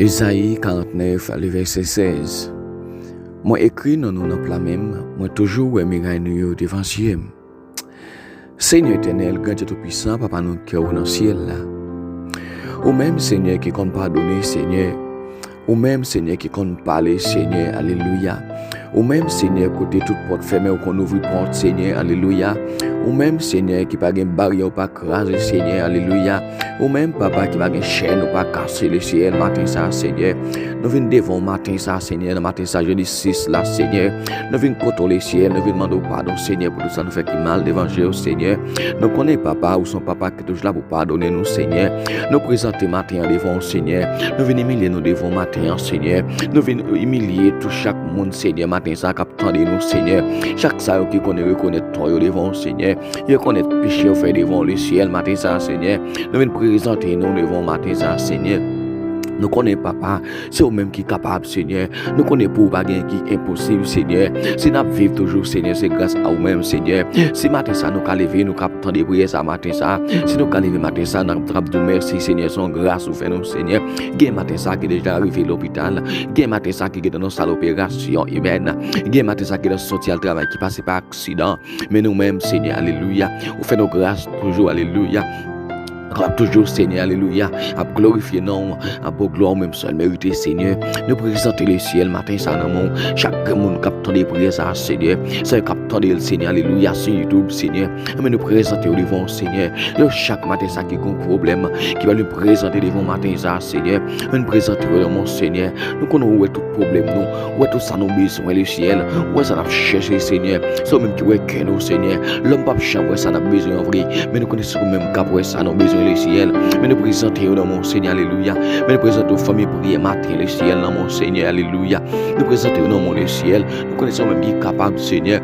Esaïe 49, le verset 16. Moi écrit dans nous dans même, moi toujours aimerai nous devant Dieu. Seigneur éternel, grand Dieu tout-puissant, papa nous qui est dans le ciel là. Ou même Seigneur qui compte pardonner, Seigneur. Ou même Seigneur qui compte parler, Seigneur, alléluia. Ou même Seigneur côté toute porte fermée ou qu'on ouvre porte, Seigneur, alléluia. Ou même Seigneur qui pas une barrière ou pas craser, Seigneur, alléluia. Ou même papa qui pas une chaîne ou pas casser le ciel matin ça, Seigneur. Nous venons devant matin ça, Seigneur, le matin ça, jeudi 6 là, Seigneur. Nous venons contrôler le ciel, nous venons demander pardon, Seigneur, pour tout ça nous fait qui mal devant Dieu, Seigneur. Nous connaissons papa ou son papa qui est toujours là pour pardonner nous, Seigneur. Nous présentons matin devant Seigneur. Nous venons humilier nous devant matin, Seigneur. Nous venons humilier tout chaque monde, Seigneur, matin ça, qui attend nous, Seigneur. Chaque ça qui connaît reconnaître toi devant Seigneur. Il reconnaît péché au fait devant le ciel, matin ça, Seigneur. Nous venons présenter nous devant matin ça, Seigneur. Nous connaissons papa, c'est eux-mêmes qui sont capables, Seigneur. Nous connaissons pour pas qui est impossible, Seigneur. Si nous vivons toujours, Seigneur, c'est grâce à vous-mêmes, Seigneur. Si matin ça, nous allons lever, nous allons attendre prières ça matin ça. Si nous allons lever matin ça, nous allons dire merci, Seigneur, son grâce au fait nous, Seigneur. Gain matin ça qui est déjà arrivé à l'hôpital. Gain matin ça qui est dans nos salles d'opération humaine. Gain matin ça qui est sorti au travail, qui passe par accident. Mais nous-mêmes, Seigneur, alléluia. Vous faites nos grâces toujours, alléluia. Toujours Seigneur, alléluia, à glorifier non, à beau gloire même seul mérité Seigneur. Nous présenter le ciel matin ça dans mon chaque monde captant des prières ça Seigneur. C'est captant le Seigneur, alléluia sur YouTube Seigneur. Mais nous présenter au devant Seigneur. Le chaque matin ça qui a un problème qui va nous présenter devant matin ça Seigneur. Nous présenter au mon Seigneur. Nous connaissons tout problème nous, où tout ça nous besoin le ciel, où ça n'a cherché Seigneur. C'est même qui est nous Seigneur. L'homme pas chambre ça n'a besoin en vrai, mais nous connaissons même cap ça nous besoin le ciel, mais nous présentons dans mon Seigneur, alléluia. Mais nous présentons aux familles prières matin le ciel dans mon Seigneur, alléluia. Nous présentons dans mon le ciel, nous connaissons même qui est capable, Seigneur.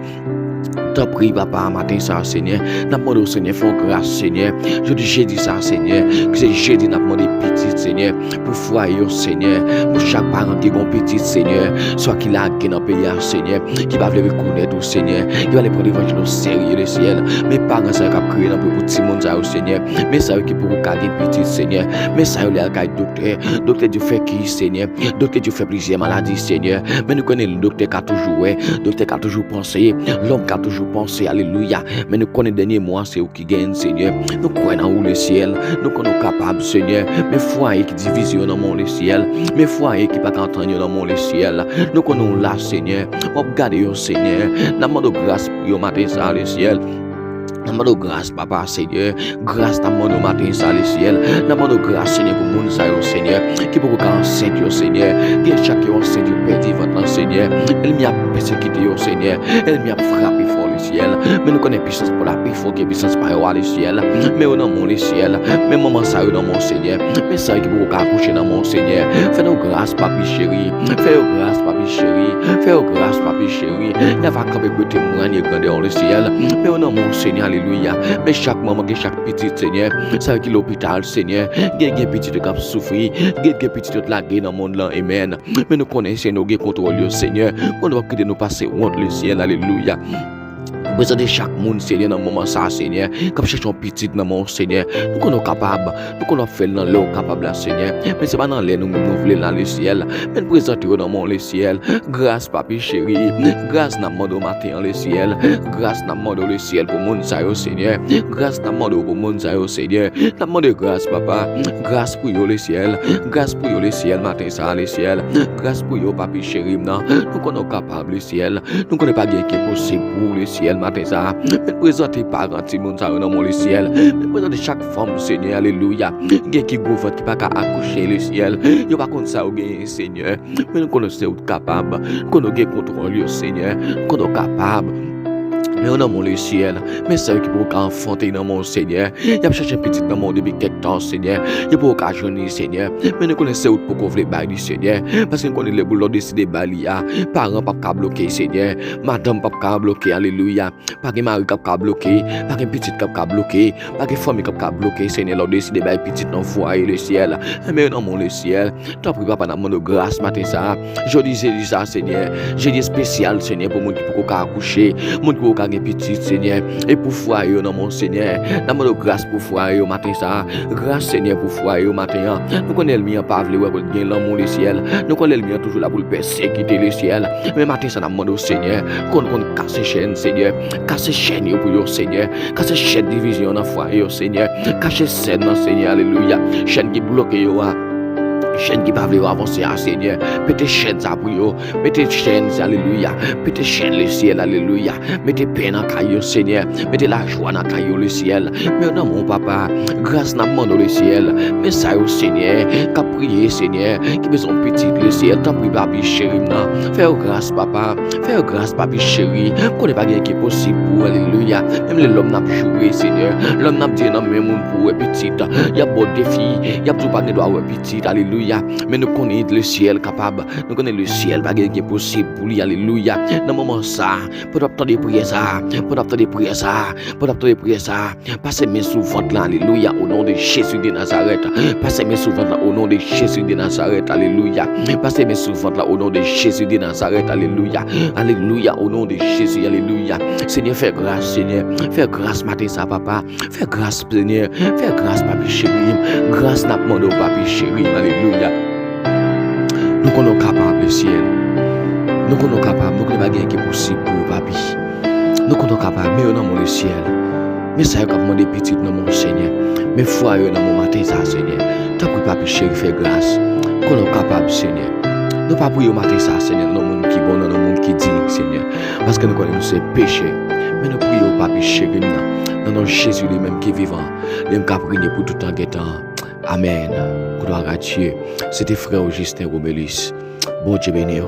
T'en prie, papa, matin ça, Seigneur. N'a demandé au Seigneur, fais grâce, Seigneur. Je dis, j'ai dit ça, Seigneur. Que c'est j'ai dit, n'a demandé petit, Seigneur. Pour foyer, Seigneur. Pour chaque parent qui est un petit, Seigneur. Soit qu'il a qui dans le pays, Seigneur. Qui va le reconnaître au Seigneur. Qui va aller prendre l'évangile au sérieux, le ciel. Mes parents, ça va créer dans le petit monde, ça, au Seigneur. Mais ça, qui pour garder petit, Seigneur. Mais ça, il y a un docteur. Docteur, tu fais qui, Seigneur. Docteur, tu fais plusieurs maladies, Seigneur. Mais nous connaissons le docteur qui a toujours, docteur qui a toujours pensé. L'homme qui a toujours pensé, alléluia. Mais nous connaissons le dernier mois, c'est eux qui gagnent, Seigneur. Nous croyons dans le ciel. Nous sommes capables, Seigneur. Mais foyer qui division dans mon le ciel. Mais foyer qui pas entendre dans mon le ciel. Nous connaissons là, Seigneur. On regarde, Seigneur. Nous demandons grâce pour le matin, ça, le ciel. Nous grâce, papa, Seigneur. Grâce, nous matin, ça, le ciel. Nous grâce, Seigneur, pour mon Seigneur. Qui pour qu'on enseigne, Seigneur. Qui chacun enseigne, perdu votre Seigneur. Elle m'y a persécuté, Seigneur. Elle m'y a frappé fort, le ciel. Mais nous connaissons puissance pour la paix, il faut qu'il y ait puissance par le ciel. Mais au nom le ciel. Mais maman, ça, dans mon Seigneur. Mais ça, qui pour qu'on accoucher dans mon Seigneur. Fais-nous grâce, papi chéri. Fais-nous grâce, papi chéri. Fais-nous grâce, papi chéri. Il va camper pour témoigner grandeur le ciel. Mais au nom mon Seigneur, alléluia. Mais chaque maman, chaque petite Seigneur, ça qui l'hôpital, Seigneur, il y a des petits qui souffrir, il y a des petits qui laguer dans le monde là, amen. Mais nous connaissons nos contrôles, Seigneur, on doit quitter nous passer honte le ciel, alléluia. Présenter chaque monde, Seigneur, dans le moment ça, Seigneur. Comme cherchons petit dans mon Seigneur. Nous sommes capables. Nous sommes faire dans l'eau capable, Seigneur. Mais c'est pas dans l'air, nous voulons dans le ciel. Mais nous présentons dans mon le ciel. Grâce, papi chéri. Grâce, dans mon matin, le ciel. Grâce, dans mon le ciel pour mon saillot, Seigneur. Grâce, dans mon pour mon saillot, Seigneur. Dans mon grâce, papa. Grâce pour le ciel. Grâce pour le ciel, matin, ça, le ciel. Grâce pour papi chéri. Nous sommes capables, le ciel. Nous ne connaissons pas bien qui est possible pour le ciel. Matin ça, mais présenter parents ti moun ça dans le ciel, mais présenter chaque femme Seigneur, alléluia. Gen qui gouverne qui pas accoucher le ciel, yo pas contre ça ou gen Seigneur, mais nous connaissons capable, nous gen contrôle Seigneur, nous capable. Mais on a mon le ciel, mais c'est eux qui pour enfanter dans mon Seigneur. Il a cherché petit dans mon depuis quelque temps, Seigneur. Il pour occasionner, Seigneur. Mais nous connaissons où pour qu'on voulait bailler, Seigneur. Parce que nous connaissons les boulots décider balia. Parents pas bloquer, Seigneur. Madame pas bloquer, alléluia. Pas que mari pas bloquer, pas que petit pas bloquer, pas que famille pas bloquer, Seigneur. Leur décider bailler petit dans foyer le ciel. Mais on a mon le ciel. T'as pris papa dans mon grâce matin ça. Je dis ça, Seigneur. J'ai dit spécial, Seigneur, pour mon qui pour accoucher, mon qui pour pas de petit, Seigneur, et pour foyer, non, mon Seigneur. Nous demandons grâce pour foyer, matin, ça. Grâce, Seigneur, pour foyer, matin. Nous connaissons le mien, pas vouloir pour gagner l'amour, le ciel. Nous connaissons le mien, toujours là pour le persécuter, le ciel. Mais matin, ça, nous demandons au Seigneur, qu'on casse les chaînes, Seigneur. Casse les chaînes pour le Seigneur. Casse les chaînes de division dans le foyer, Seigneur. Cache les chaînes, Seigneur, alléluia. Chaîne qui bloque, chaîne qui va avancer, Seigneur. Mettez chaîne ça pour vous. Mettez chaîne, alléluia. Mettez chaîne le ciel, alléluia. Mettez paix dans le caillou, Seigneur. Mettez la joie dans le caillou, le ciel. Mais non, mon papa, grâce n'a pas le ciel. Mais ça, au Seigneur, qu'a prié, Seigneur, qui besoin petit le ciel. T'en prie, papi chéri, non. Fais grâce, papa. Fais grâce, papi chéri. Qu'on n'est pas rien qui est possible pour, alléluia. Même l'homme n'a pas joué, Seigneur. L'homme n'a pas dit non, mais mon pour petit. Il y a beau défi. Il y a tout pas de droit, petit, alléluia. Mais nous connaissons le ciel capable, nous connaissons le ciel pas qui est possible pour lui, alléluia. Dans le moment ça, pour attendre prier ça, pour attendre prier ça, pour attendre prier ça, passez mes sous votre là, alléluia, au nom de Jésus de Nazareth. Passez mes sous votre là, au nom de Jésus de Nazareth, alléluia. Passez mes sous votre là, au nom de Jésus de Nazareth, alléluia. Alléluia, au nom de Jésus, alléluia. Seigneur, fais grâce, Seigneur, fais grâce matin ça, papa, fais grâce, Seigneur, fais grâce, papi chéri, grâce n'a pas demandé au papi chéri, alléluia. Nous sommes capables, le ciel. Nous sommes capables, nous sommes capables, qui est possible pour papi. Nous sommes capables, mais nous sommes le ciel. Mais ça, nous avons des petites dans mon Seigneur. Mais foi, dans mon matin, ça, Seigneur. T'as pris papi chéri, fais grâce. Nous sommes capables, Seigneur. Nous ne pas prier au matin, ça, Seigneur, dans le monde qui est bon, dans le monde qui est digne, Seigneur. Parce que nous connaissons ces péchés. Mais nous prions au papi chéri, dans notre Jésus lui-même qui est vivant. Il est prié pour tout temps qui est temps. Amen. Gloire à Dieu. C'était frère Augustin Romelis. Bon Dieu bénir.